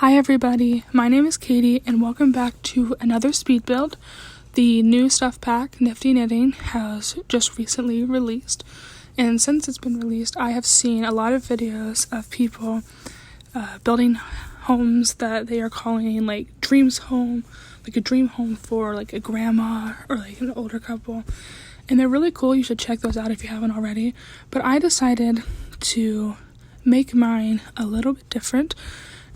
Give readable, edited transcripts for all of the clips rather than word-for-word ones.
Hi everybody, my name is Katie and welcome back to another speed build. The new stuff pack, Nifty Knitting, has just recently released, and since it's been released I have seen a lot of videos of people building homes that they are calling like dreams home, like a dream home for like a grandma or like an older couple, and they're really cool. You should check those out if you haven't already. But I decided to make mine a little bit different.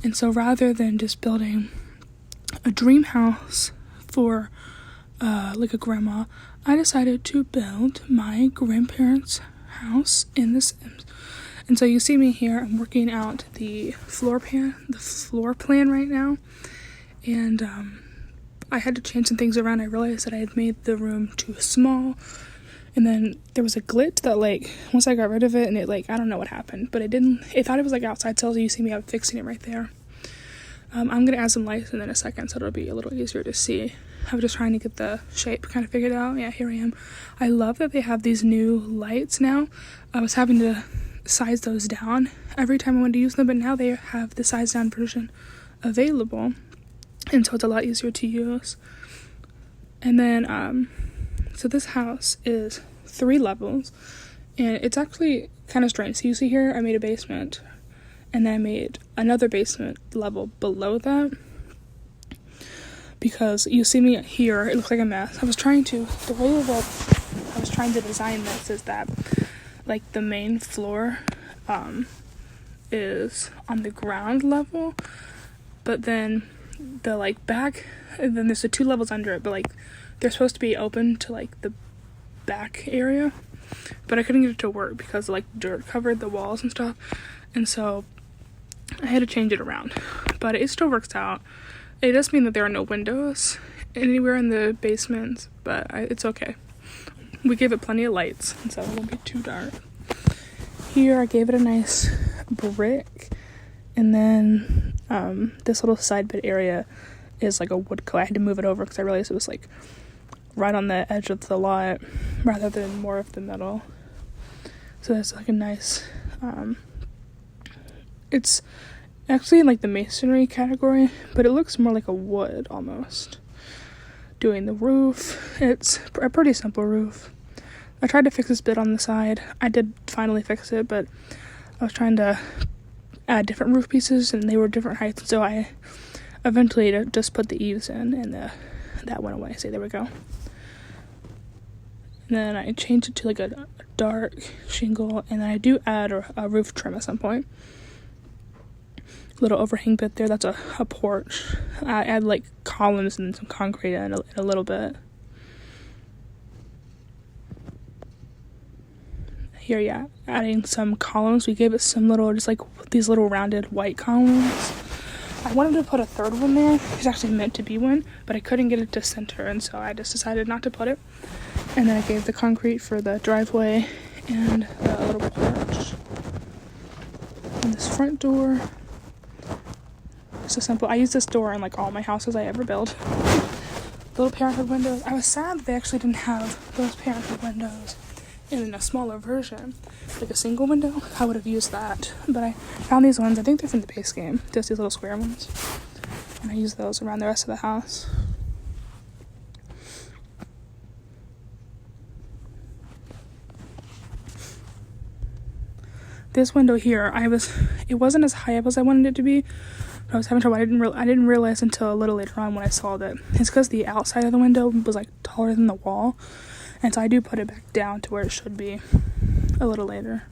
And so rather than just building a dream house for like a grandma, I decided to build my grandparents' house in The Sims. And so you see me here, I'm working out the floor plan right now. And I had to change some things around. I realized that I had made the room too small. And then there was a glitch that, like, once I got rid of it, and it, like, I don't know what happened, but it thought it was, like, outside cells. You see me, I'm fixing it right there. I'm going to add some lights in a second, so it'll be a little easier to see. I was just trying to get the shape kind of figured out. Yeah, here I am. I love that they have these new lights now. I was having to size those down every time I wanted to use them, but now they have the size down version available, and so it's a lot easier to use. And then, so this house is 3 levels, and it's actually kind of strange. So you see here, I made a basement, and then I made another basement level below that, because you see me here, it looks like a mess. The way that I was trying to design this is that, like, the main floor, is on the ground level, but then the, like, back, and then there's the 2 levels under it, but, like, they're supposed to be open to, like, the back area, but I couldn't get it to work because, like, dirt covered the walls and stuff, and so I had to change it around, but it still works out. It does mean that there are no windows anywhere in the basement, but it's okay. We gave it plenty of lights, and so it won't be too dark. Here I gave it a nice brick, and then this little side bit area is like a wood cut. I had to move it over because I realized it was like right on the edge of the lot rather than more of the middle. So that's like a nice, it's actually in like the masonry category, but it looks more like a wood almost. Doing the roof, it's a pretty simple roof. I tried to fix this bit on the side. I did finally fix it, but I was trying to add different roof pieces and they were different heights, so I eventually just put the eaves in, and that went away. See, there we go. And then I changed it to like a dark shingle, and then I do add a roof trim at some point. Little overhang bit there, that's a porch. I add like columns and some concrete in a little bit. Here, yeah, adding some columns. We gave it some little, just like these little rounded white columns. I wanted to put a third one there. It's actually meant to be one, but I couldn't get it to center, and so I just decided not to put it. And then I gave the concrete for the driveway and the little porch. And this front door, so simple. I use this door in like all my houses I ever build. Little parenthood windows. I was sad that they actually didn't have those parenthood windows in a smaller version, like a single window. I would have used that, but I found these ones. I think they're from the base game, just these little square ones, and I use those around the rest of the house. This window here, it wasn't as high up as I wanted it to be. I was having trouble. I didn't realize until a little later on when I saw that it's because the outside of the window was like taller than the wall, and so I do put it back down to where it should be a little later.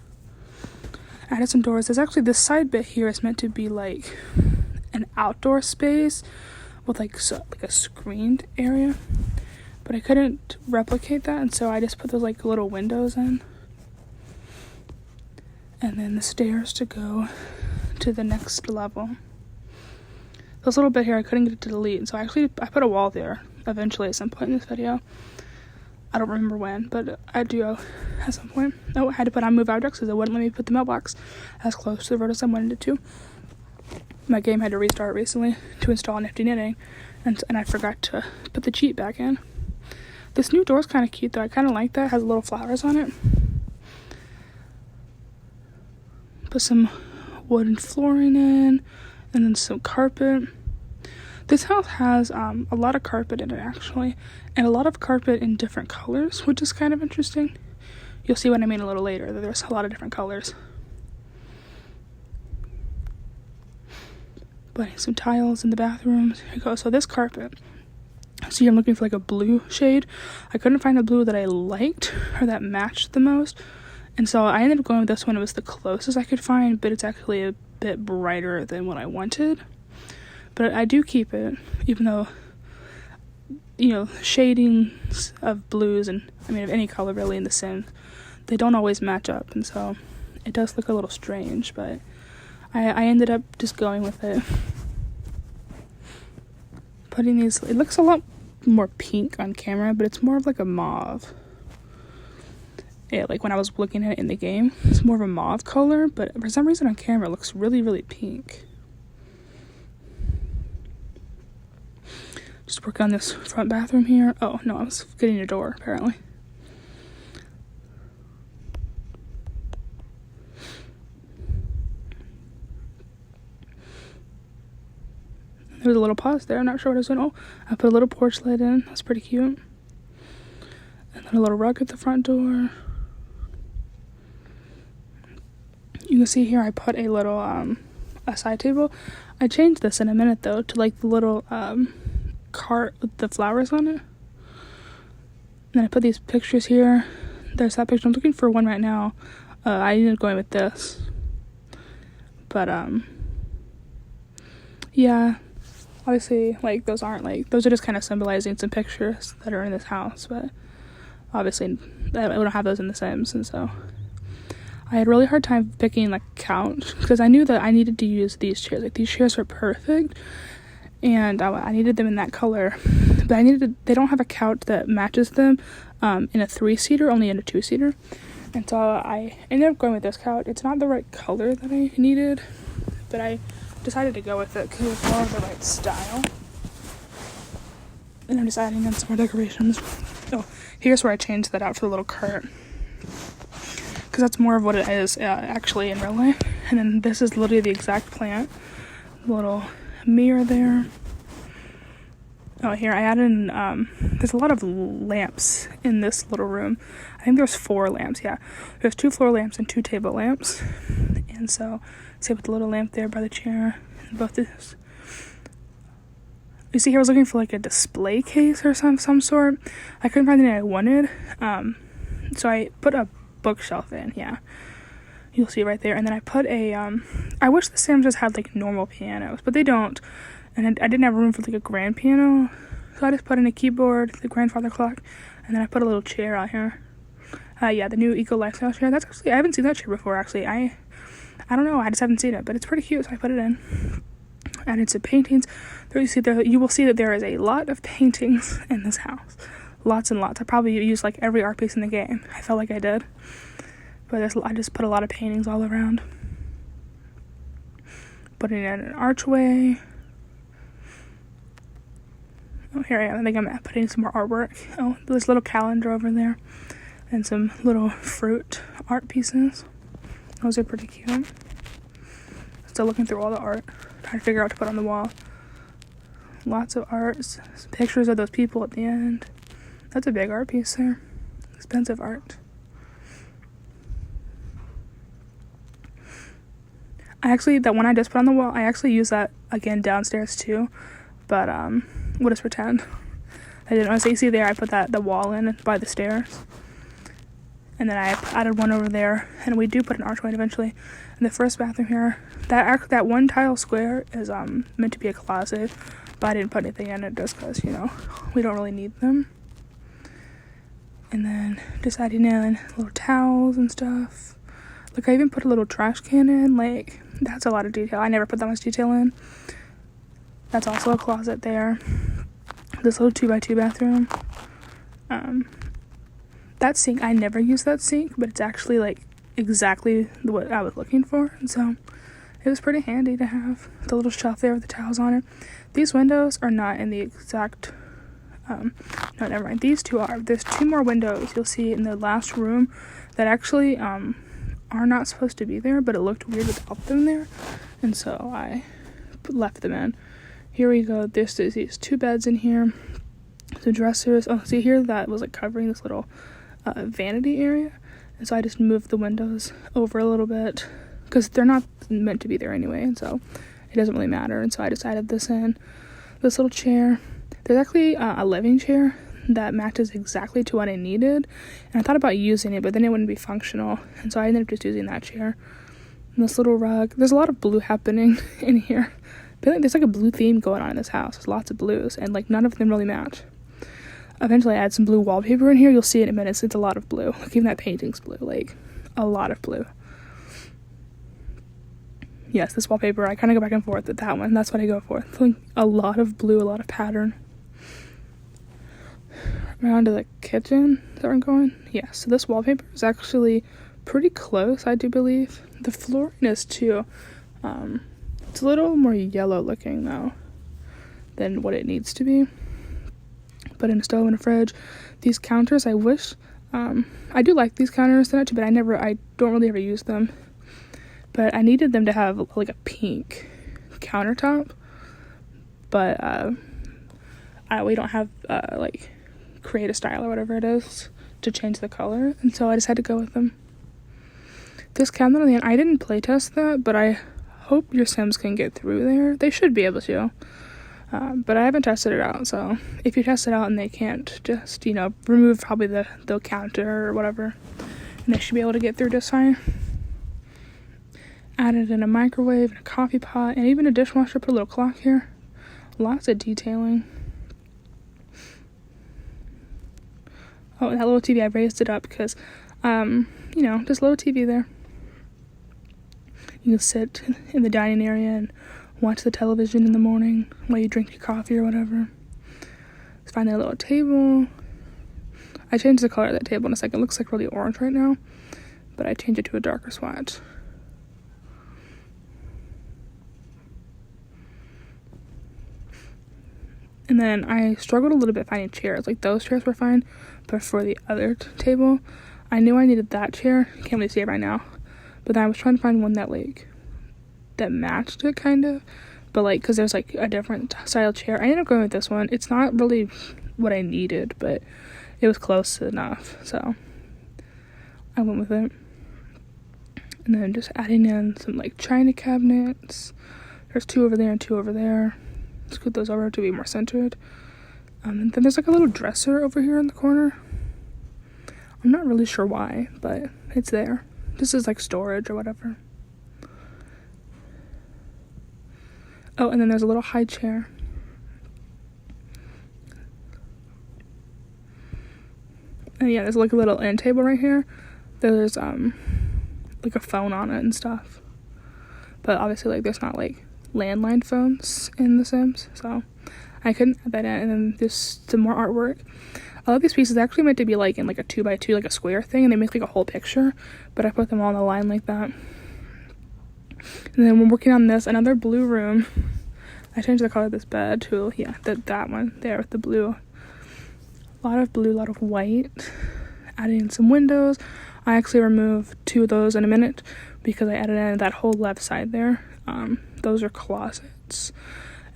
Added some doors. There's actually this side bit here is meant to be like an outdoor space with like a screened area, but I couldn't replicate that, and so I just put those like little windows in, and then the stairs to go to the next level. This little bit here I couldn't get it to delete, so I put a wall there eventually at some point in this video. I don't remember when, but I do at some point. Oh, I had to put on move objects because it wouldn't let me put the mailbox as close to the road as I wanted it to. My game had to restart recently to install Nifty Knitting, and I forgot to put the cheat back in. This new door is kind of cute though. I kind of like that. It has little flowers on it. Put some wooden flooring in. And then some carpet. This house has a lot of carpet in it, actually, and a lot of carpet in different colors, which is kind of interesting. You'll see what I mean a little later, that there's a lot of different colors. But some tiles in the bathrooms. Here you go. So this carpet. See, I'm looking for like a blue shade. I couldn't find a blue that I liked or that matched the most. And so I ended up going with this one. It was the closest I could find, but it's actually a bit brighter than what I wanted. But I do keep it, even though, you know, shadings of blues and, I mean, of any color really in The Sims, they don't always match up. And so it does look a little strange, but I ended up just going with it. Putting these, it looks a lot more pink on camera, but it's more of like a mauve. Yeah, like when I was looking at it in the game, it's more of a mauve color, but for some reason on camera it looks really, really pink. Just work on this front bathroom here. Oh, no, I was getting a door, apparently. There was a little pause there. I'm not sure what I was doing. Oh, I put a little porch light in. That's pretty cute. And then a little rug at the front door. You can see here I put a little a side table. I changed this in a minute though to like the little cart with the flowers on it. And then I put these pictures here. There's that picture. I'm looking for one right now. I ended up going with this. But yeah, obviously like those are just kind of symbolizing some pictures that are in this house, but obviously I don't have those in The Sims, and so I had a really hard time picking like couch because I knew that I needed to use these chairs. Like these chairs were perfect, and I needed them in that color. But they don't have a couch that matches them in a 3-seater, only in a 2-seater. And so I ended up going with this couch. It's not the right color that I needed, but I decided to go with it because it was more of the right style. And I'm just adding in some more decorations. Oh, here's where I changed that out for the little cart, because that's more of what it is actually in real life. And then this is literally the exact plant. Little mirror there. Oh, here I added in, there's a lot of lamps in this little room. I think there's 4 lamps, yeah. There's 2 floor lamps and 2 table lamps. And so, see with the little lamp there by the chair. And both this. You see here I was looking for like a display case or some sort. I couldn't find anything I wanted. So I put a bookshelf in, yeah. You'll see right there. And then I put a, I wish the Sims just had like normal pianos, but they don't. And I didn't have room for like a grand piano, so I just put in a keyboard, the grandfather clock, and then I put a little chair out here. Yeah, the new Eco Lifestyle chair. That's actually, I haven't seen that chair before actually. I don't know, I just haven't seen it, but it's pretty cute, so I put it in. Added some paintings. You will see that there is a lot of paintings in this house. Lots and lots. I probably used like every art piece in the game. I felt like I did. But I just put a lot of paintings all around. Putting in an archway. Oh, here I am. I think I'm putting some more artwork. Oh, there's a little calendar over there. And some little fruit art pieces. Those are pretty cute. Still looking through all the art. Trying to figure out what to put on the wall. Lots of art. Some pictures of those people at the end. That's a big art piece there. Expensive art. That one I just put on the wall, I actually use that again downstairs too. But, we'll just pretend. I didn't want to see there, I put the wall in by the stairs. And then I added one over there, and we do put an archway eventually. In the first bathroom here, that one tile square is meant to be a closet, but I didn't put anything in it just because, you know, we don't really need them. And then just adding in little towels and stuff. Look, I even put a little trash can in. Like, that's a lot of detail. I never put that much detail in. That's also a closet there. This little 2x2 bathroom. That sink, I never use that sink, but it's actually like exactly what I was looking for. And so it was pretty handy to have the little shelf there with the towels on it. These windows are not in the exact, no, never mind. These two are. There's 2 more windows you'll see in the last room that actually are not supposed to be there, but it looked weird without them there. And so I left them in. Here we go. There's these 2 beds in here. The dressers. Oh, see here, that was like covering this little vanity area. And so I just moved the windows over a little bit because they're not meant to be there anyway. And so it doesn't really matter. And so I decided this little chair. There's actually a living chair that matches exactly to what I needed. And I thought about using it, but then it wouldn't be functional. And so I ended up just using that chair. And this little rug. There's a lot of blue happening in here. I feel like there's like a blue theme going on in this house. There's lots of blues, and like none of them really match. Eventually I add some blue wallpaper in here. You'll see it in a minute. It's a lot of blue. Like even that painting's blue. Like a lot of blue. Yes, this wallpaper, I kind of go back and forth with that one. That's what I go for. Like a lot of blue, a lot of pattern. Around to the kitchen. Is that where I'm going? Yeah, so this wallpaper is actually pretty close, I do believe. The flooring is too. It's a little more yellow looking though than what it needs to be. But in a stove and a fridge, these counters, I wish, I do like these counters, but I don't really ever use them. But I needed them to have like a pink countertop, but we don't have like create a style or whatever it is to change the color, and so I just had to go with them. This cabinet on the end, I didn't play test that, but I hope your Sims can get through there. They should be able to. But I haven't tested it out, so if you test it out and they can't, just, remove probably the counter or whatever, and they should be able to get through just fine. Added in a microwave, and a coffee pot, and even a dishwasher. Put a little clock here. Lots of detailing. Oh, and that little TV, I raised it up because, just little TV there. You can sit in the dining area and watch the television in the morning while you drink your coffee or whatever. Let's find that little table. I changed the color of that table in a second. It looks like really orange right now, but I changed it to a darker swatch. And then I struggled a little bit finding chairs. Like those chairs were fine, but for the other table, I knew I needed that chair. Can't really see it right now. But then I was trying to find one that matched it kind of. But because there's like a different style chair. I ended up going with this one. It's not really what I needed, but it was close enough. So I went with it. And then just adding in some like china cabinets. There's 2 over there and 2 over there. Scoot those over to be more centered. And then there's like a little dresser over here in the corner. I'm not really sure why, but it's there. This is like storage or whatever. Oh, and then there's a little high chair. And yeah, there's like a little end table right here. There's like a phone on it and stuff. But obviously like there's not like landline phones in The Sims, so I couldn't add that in. And then there's some more artwork. A lot of these pieces are actually meant to be like in like a 2x2, like a square thing, and they make like a whole picture, but I put them all in a line like that. And then we're working on this, another blue room. I changed the color of this bed to, that one there with the blue. A lot of blue, a lot of white. Adding in some windows. I actually removed 2 of those in a minute because I added in that whole left side there. Those are closets,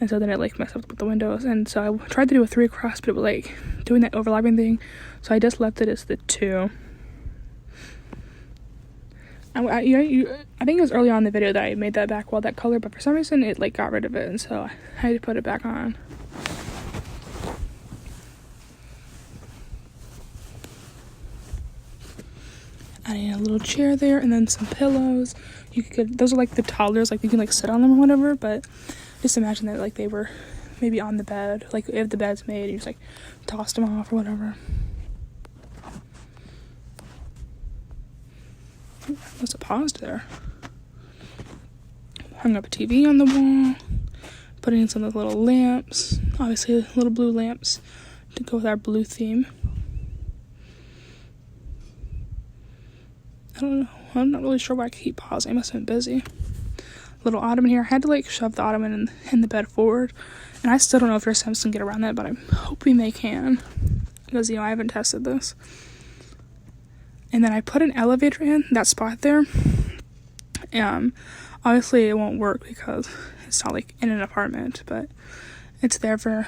and so then it like messed up with the windows, and so I tried to do a 3 across, but it was like doing that overlapping thing, so I just left it as the 2. I think it was early on in the video that I made that back wall that color, but for some reason it like got rid of it, and so I had to put it back on. Adding a little chair there, and then some pillows. Those are like the toddlers, like you can like sit on them or whatever, but just imagine that like they were maybe on the bed, like if the bed's made, you just like tossed them off or whatever. Must have paused there. Hung up a TV on the wall, putting in some of the little lamps, obviously little blue lamps to go with our blue theme. I don't know. I'm not really sure why I keep pausing. I must have been busy. Little ottoman here. I had to like shove the ottoman in the bed forward. And I still don't know if your Sims can get around that, but I'm hoping they can. Because, I haven't tested this. And then I put an elevator in that spot there. Obviously it won't work because it's not like in an apartment, but it's there for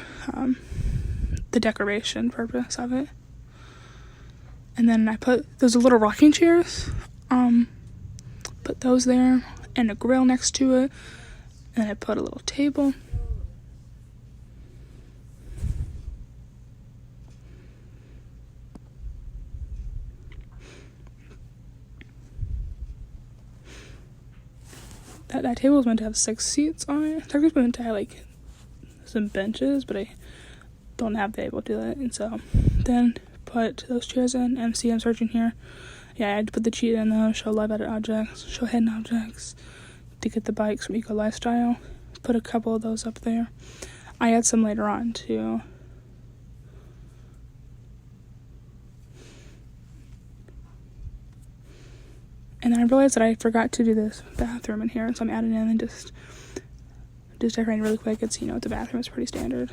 the decoration purpose of it. And then I put those little rocking chairs, put those there, and a grill next to it, and I put a little table. That table was meant to have 6 seats on it. It's actually meant to have like some benches, but I don't have the able to do that. And so then put those chairs in. MC, I'm searching here. Yeah, I had to put the cheat in though. Show live edit objects, show hidden objects, to get the bikes from Eco Lifestyle. Put a couple of those up there. I had some later on too. And then I realized that I forgot to do this bathroom in here, so I'm adding in and just decorating really quick. It's, you know, the bathroom is pretty standard.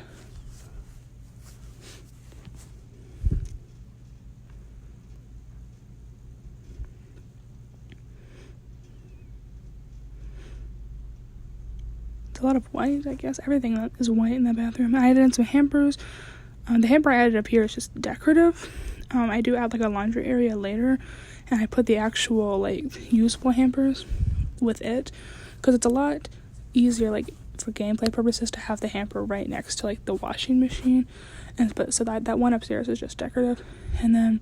It's a lot of white, I guess. Everything that is white in the bathroom. I added in some hampers. The hamper I added up here is just decorative. I do add like a laundry area later, and I put the actual like usable hampers with it because it's a lot easier like for gameplay purposes to have the hamper right next to like the washing machine. But so that one upstairs is just decorative. And then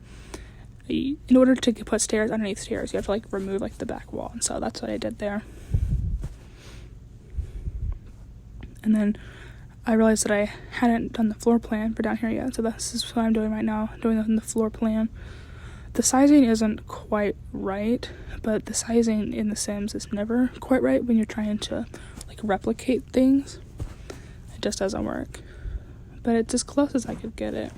in order to put stairs underneath stairs, you have to like remove like the back wall, and so that's what I did there. And then I realized that I hadn't done the floor plan for down here yet, so this is what I'm doing right now, doing it in the floor plan. The sizing isn't quite right, but the sizing in The Sims is never quite right when you're trying to like replicate things. It just doesn't work. But it's as close as I could get it.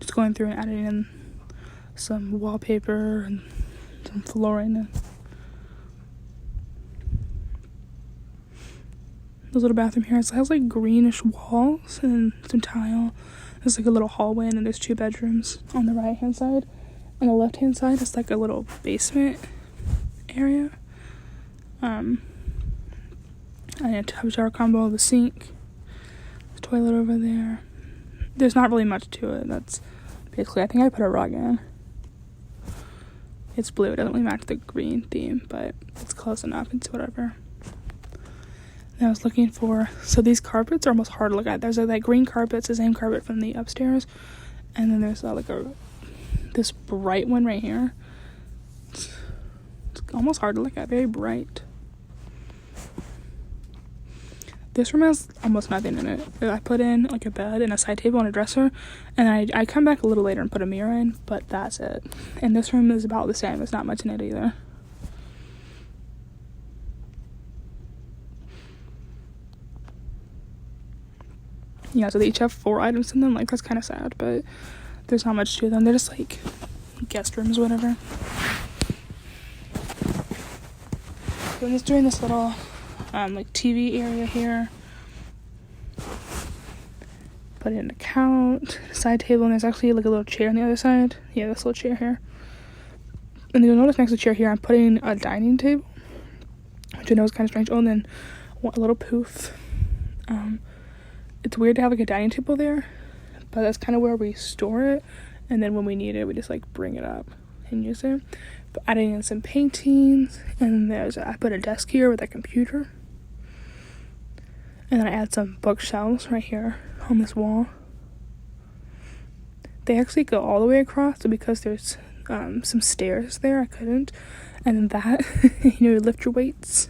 Just going through and adding in some wallpaper and some flooring and this little bathroom here. It has like greenish walls and some tile. There's like a little hallway, and then there's 2 bedrooms on the right hand side. On the left hand side, it's like a little basement area. I had a shower combo, the sink, the toilet over there. There's not really much to it. That's basically, I think I put a rug in. It's blue. It doesn't really match the green theme, but it's close enough. It's whatever. And I was looking for, so these carpets are almost hard to look at. There's that green carpet, it's the same carpet from the upstairs, and then there's this bright one right here. It's almost hard to look at, very bright. This room has almost nothing in it. I put in like a bed and a side table and a dresser, and I come back a little later and put a mirror in, but that's it. And this room is about the same. There's not much in it either. Yeah, so they each have 4 items in them. Like, that's kind of sad, but there's not much to them. They're just like guest rooms, whatever. So I'm just doing this little like TV area here. Put in a couch, side table, and there's actually like a little chair on the other side. Yeah, this little chair here. And you'll notice next to the chair here, I'm putting a dining table, which I know is kind of strange. Oh, and then a little poof. It's weird to have like a dining table there, but that's kind of where we store it, and then when we need it, we just like bring it up and use it. But adding in some paintings, and I put a desk here with a computer, and then I add some bookshelves right here on this wall. They actually go all the way across, so because there's some stairs there, I couldn't. And then that, you lift your weights.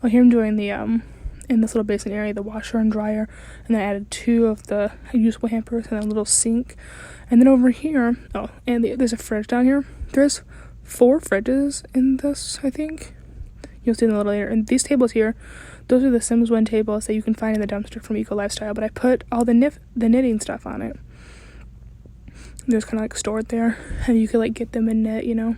Oh, here I'm doing the in this little basin area, the washer and dryer, and then I added 2 of the usable hampers and a little sink. And then over here, there's a fridge down here. There's 4 fridges in this, I think. You'll see them a little later. And these tables here, those are the Sims 1 tables that you can find in the dumpster from Eco Lifestyle, but I put all the knitting stuff on it. They're kind of like stored there, and you could like get them and knit, And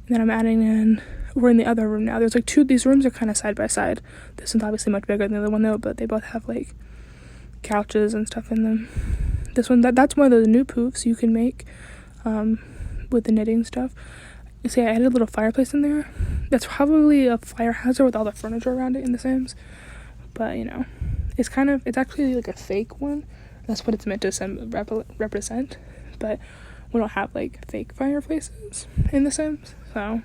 then I'm adding in, we're in the other room now. There's like 2, these rooms are kind of side by side. This one's obviously much bigger than the other one though, but they both have like couches and stuff in them. this one, that's one of the new poofs you can make with the knitting stuff. You see, I added a little fireplace in there. That's probably a fire hazard with all the furniture around it in The Sims. But, you know, it's actually like a fake one. That's what it's meant to represent. But we don't have, like, fake fireplaces in The Sims. So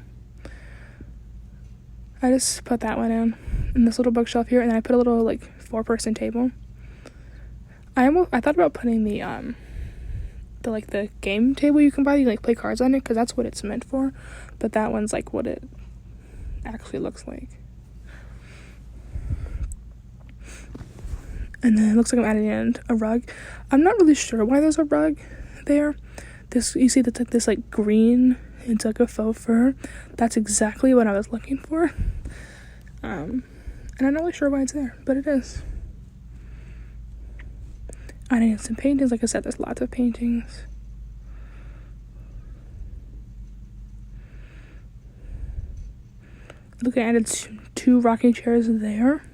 I just put that one in this little bookshelf here. And then I put a little, like, 4-person table. I thought about putting the game table you can buy. You can, like, play cards on it, because that's what it's meant for. But that one's, like, what it actually looks like. And then it looks like I'm adding in a rug. I'm not really sure why there's a rug there. You see that's like this, like, green. It's like a faux fur. That's exactly what I was looking for. And I'm not really sure why it's there, but it is. Adding in some paintings. Like I said, there's lots of paintings. Look, I added 2 rocking chairs there.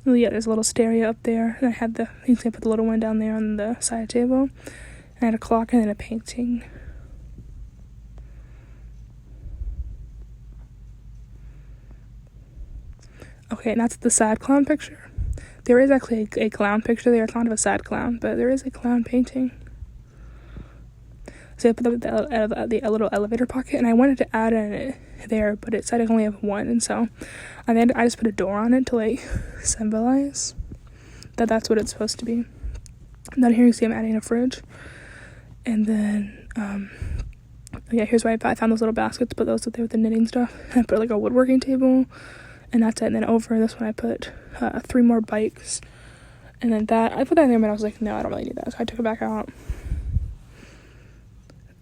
Oh yeah, there's a little stereo up there. And I had you can put the little one down there on the side table. And I had a clock and then a painting. Okay, and that's the sad clown picture. There is actually a clown picture there. It's not of a sad clown, but there is a clown painting. So I put the little elevator pocket, and I wanted to add it there, but it said I only have one, and so I just put a door on it to, like, symbolize that that's what it's supposed to be. And then here you see I'm adding a fridge, and then yeah, here's why I found those little baskets, put those up there with the knitting stuff. And I put, like, a woodworking table, and that's it. And then over this one I put 3 more bikes, and then I put that in there, but I was like, no, I don't really need that, so I took it back out.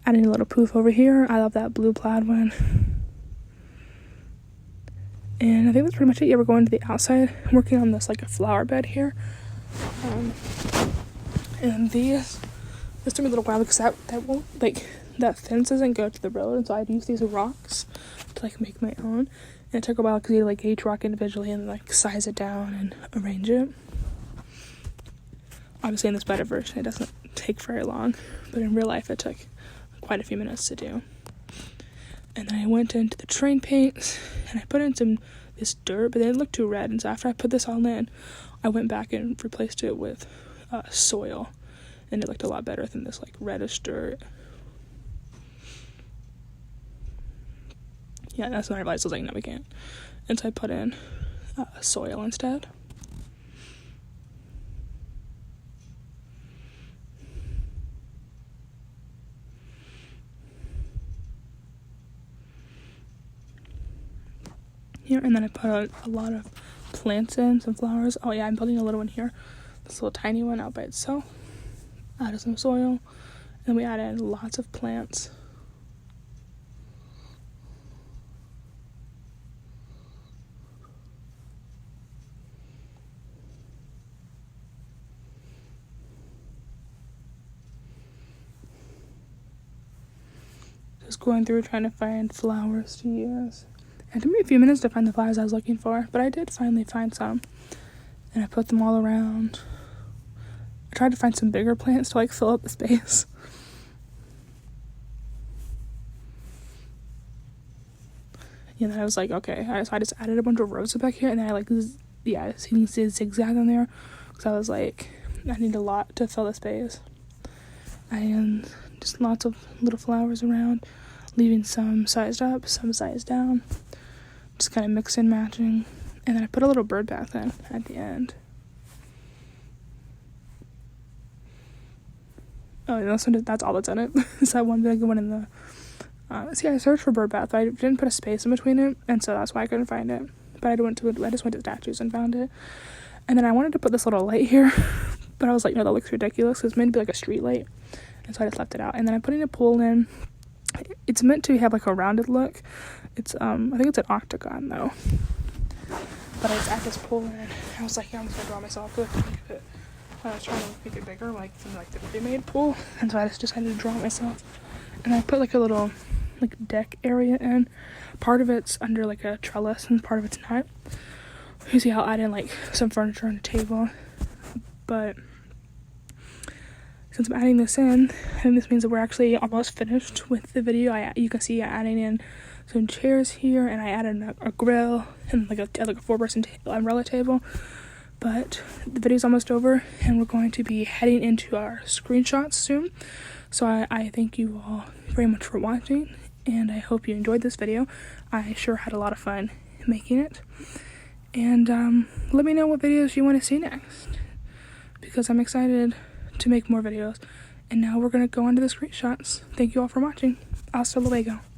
Adding a little poof over here. I love that blue plaid one. And I think that's pretty much it. Yeah, we're going to the outside. I'm working on this, like, a flower bed here. And this took me a little while because that won't, like, that fence doesn't go to the road. And so I'd use these rocks to, like, make my own. And it took a while because you had to, like, each rock individually and, like, size it down and arrange it. Obviously in this better version it doesn't take very long. But in real life it took quite a few minutes to do. And then I went into the train paints and I put in this dirt, but it looked too red, and so after I put this all in, I went back and replaced it with soil, and it looked a lot better than this, like, reddish dirt. Yeah, that's when I realized I was like, no, we can't. And so I put in soil instead. Here, and then I put a lot of plants in, some flowers. Oh yeah, I'm building a little one here, this little tiny one out by itself. Added some soil, and we added lots of plants. Just going through trying to find flowers to use. It took me a few minutes to find the flowers I was looking for, but I did finally find some. And I put them all around. I tried to find some bigger plants to, like, fill up the space. And then I was like, okay. So I just added a bunch of roses back here, and then I, like, you can see a zigzag on there. Because I was like, I need a lot to fill the space. And just lots of little flowers around, leaving some sized up, some sized down. Just kind of mix and matching. And then I put a little bird bath in at the end. Oh, and that's all that's in it. It's that one big one in the... see, I searched for bird bath. I didn't put a space in between it, and so that's why I couldn't find it. But I just went to statues and found it. And then I wanted to put this little light here, but I was like, no, that looks ridiculous. It's meant to be like a street light. And so I just left it out. And then I'm putting a pool in. It's meant to have, like, a rounded look. It's I think it's an octagon though. But I just add this pool in. I was like, yeah, I'm just gonna draw myself to make it. I was trying to make it bigger, like from, like, the pre-made pool, and so I just had to draw it myself. And I put, like, a little, like, deck area in. Part of it's under, like, a trellis, and part of it's not. You see how I add in, like, some furniture and a table. but since I'm adding this in, I think this means that we're actually almost finished with the video. You can see adding in some chairs here, and I added a grill and like a 4-person umbrella table. But the video's almost over, and we're going to be heading into our screenshots soon. So I thank you all very much for watching, and I hope you enjoyed this video. I sure had a lot of fun making it. And let me know what videos you want to see next, because I'm excited to make more videos. And now we're going to go on to the screenshots. Thank you all for watching. Hasta luego.